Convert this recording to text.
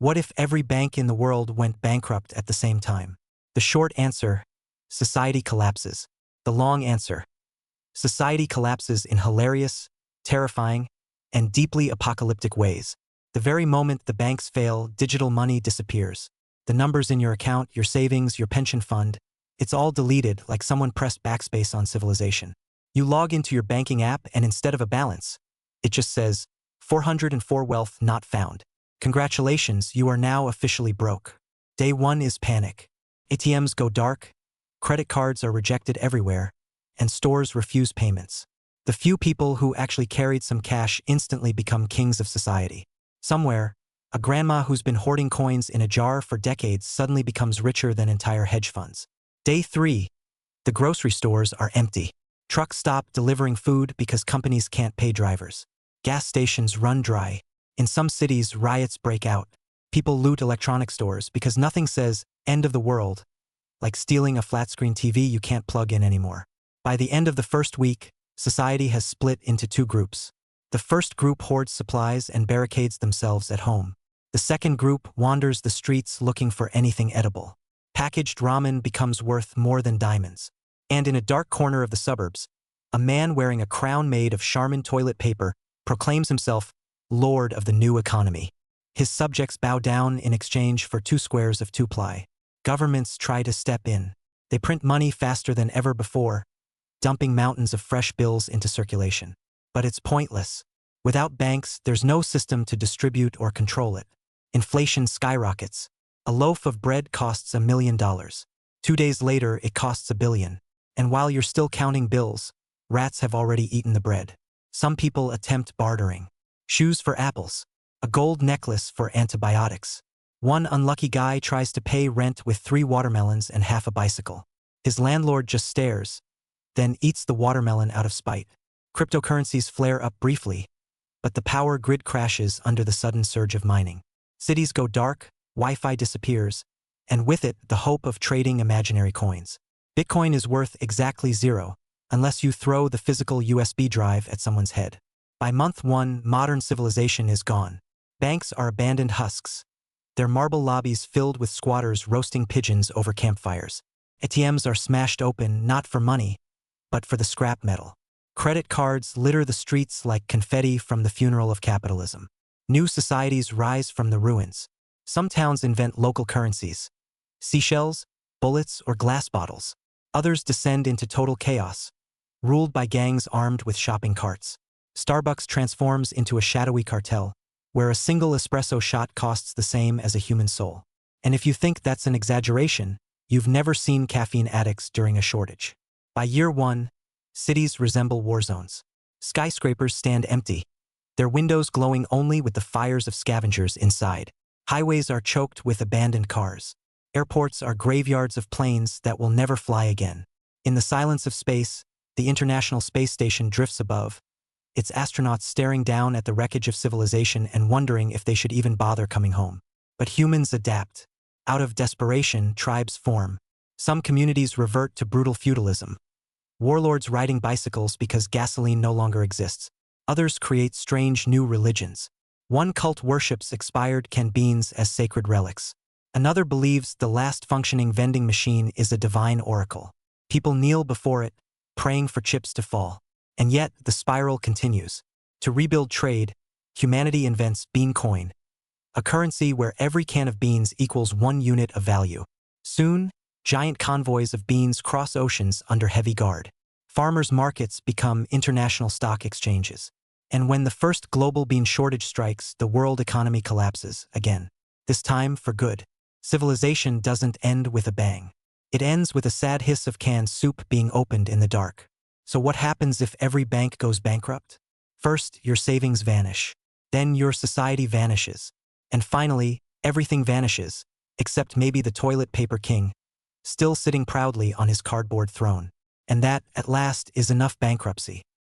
What if every bank in the world went bankrupt at the same time? The short answer: society collapses. The long answer: society collapses in hilarious, terrifying, and deeply apocalyptic ways. The very moment the banks fail, digital money disappears. The numbers in your account, your savings, your pension fund, it's all deleted like someone pressed backspace on civilization. You log into your banking app and instead of a balance, it just says, 404 wealth not found. Congratulations, you are now officially broke. Day one is panic. ATMs go dark, credit cards are rejected everywhere, and stores refuse payments. The few people who actually carried some cash instantly become kings of society. Somewhere, a grandma who's been hoarding coins in a jar for decades suddenly becomes richer than entire hedge funds. Day 3. The grocery stores are empty. Trucks stop delivering food because companies can't pay drivers. Gas stations run dry. In some cities, riots break out. People loot electronic stores because nothing says end of the world, like stealing a flat-screen TV you can't plug in anymore. By the end of the first week, society has split into two groups. The first group hoards supplies and barricades themselves at home. The second group wanders the streets looking for anything edible. Packaged ramen becomes worth more than diamonds. And in a dark corner of the suburbs, a man wearing a crown made of Charmin toilet paper proclaims himself Lord of the new economy. His subjects bow down in exchange for 2 squares of 2-ply. Governments try to step in. They print money faster than ever before, dumping mountains of fresh bills into circulation. But it's pointless. Without banks, there's no system to distribute or control it. Inflation skyrockets. A loaf of bread costs $1 million. 2 days later, it costs $1 billion. And while you're still counting bills, rats have already eaten the bread. Some people attempt bartering. Shoes for apples. A gold necklace for antibiotics. One unlucky guy tries to pay rent with 3 watermelons and half a bicycle. His landlord just stares, then eats the watermelon out of spite. Cryptocurrencies flare up briefly, but the power grid crashes under the sudden surge of mining. Cities go dark, Wi-Fi disappears, and with it, the hope of trading imaginary coins. Bitcoin is worth exactly 0, unless you throw the physical USB drive at someone's head. By month 1, modern civilization is gone. Banks are abandoned husks, their marble lobbies filled with squatters roasting pigeons over campfires. ATMs are smashed open not for money, but for the scrap metal. Credit cards litter the streets like confetti from the funeral of capitalism. New societies rise from the ruins. Some towns invent local currencies: seashells, bullets, or glass bottles. Others descend into total chaos, ruled by gangs armed with shopping carts. Starbucks transforms into a shadowy cartel, where a single espresso shot costs the same as a human soul. And if you think that's an exaggeration, you've never seen caffeine addicts during a shortage. By year 1, cities resemble war zones. Skyscrapers stand empty, their windows glowing only with the fires of scavengers inside. Highways are choked with abandoned cars. Airports are graveyards of planes that will never fly again. In the silence of space, the International Space Station drifts above, its astronauts staring down at the wreckage of civilization and wondering if they should even bother coming home. But humans adapt. Out of desperation, tribes form. Some communities revert to brutal feudalism. Warlords riding bicycles because gasoline no longer exists. Others create strange new religions. One cult worships expired canned beans as sacred relics. Another believes the last functioning vending machine is a divine oracle. People kneel before it, praying for chips to fall. And yet, the spiral continues. To rebuild trade, humanity invents BeanCoin, a currency where every can of beans equals 1 unit of value. Soon, giant convoys of beans cross oceans under heavy guard. Farmers' markets become international stock exchanges. And when the first global bean shortage strikes, the world economy collapses again. This time for good. Civilization doesn't end with a bang. It ends with a sad hiss of canned soup being opened in the dark. So what happens if every bank goes bankrupt? First, your savings vanish. Then your society vanishes. And finally, everything vanishes, except maybe the toilet paper king, still sitting proudly on his cardboard throne. And that, at last, is enough bankruptcy.